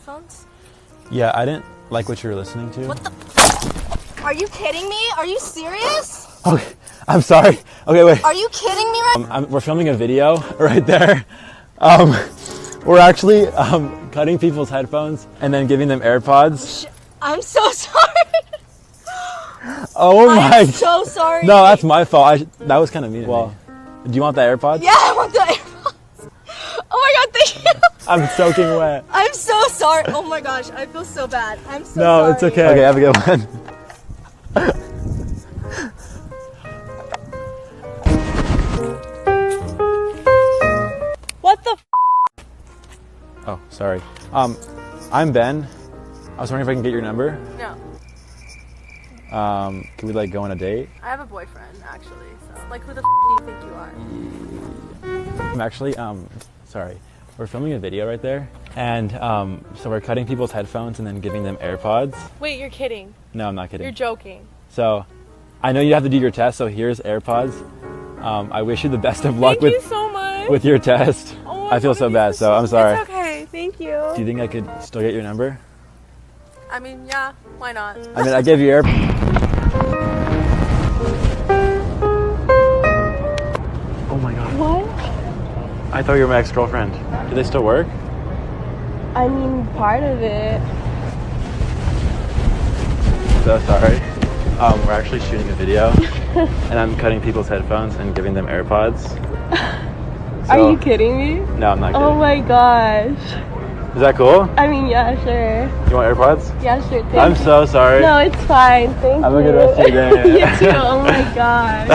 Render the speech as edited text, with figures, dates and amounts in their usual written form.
headphones? Yeah, I didn't like what you were listening to. What the? Are you kidding me? Are you serious? Okay, I'm sorry. Okay, wait. Are you kidding me right We're filming a video right there. We're actually cutting people's headphones and then giving them AirPods. I'm so sorry. Oh my! I'm so sorry. No, that's my fault. That was kind of mean. Well, do you want the AirPods? Yeah, I want the AirPods. Oh my god, thank you. I'm soaking wet. I'm so sorry. Oh my gosh, I feel so bad. I'm so sorry. No, it's okay. Okay, have a good one. What the f? Oh, sorry. I'm Ben. I was wondering if I can get your number. No. Can we like go on a date? I have a boyfriend actually. So, like, who the f do you think you are? I'm actually, sorry. We're filming a video right there, and so we're cutting people's headphones and then giving them AirPods. Wait, you're kidding. No, I'm not kidding. You're joking. So, I know you have to do your test, so here's AirPods. I wish you the best of luck Thank you so much. with your test. Oh I feel God, so bad, so I'm sorry. It's okay, thank you. Do you think I could still get your number? I mean, yeah, why not? I mean, I gave you AirPods. Oh my god. What? I thought you were my ex-girlfriend. Do they still work? I mean, part of it. So sorry. We're actually shooting a video, and I'm cutting people's headphones and giving them AirPods. Are you kidding me? No, I'm not kidding. Oh my gosh. Is that cool? I mean, yeah, sure. You want AirPods? Yeah, sure. Thank I'm you. so sorry. No, it's fine. Thank you. Have a good rest of your day. You too. Oh my gosh.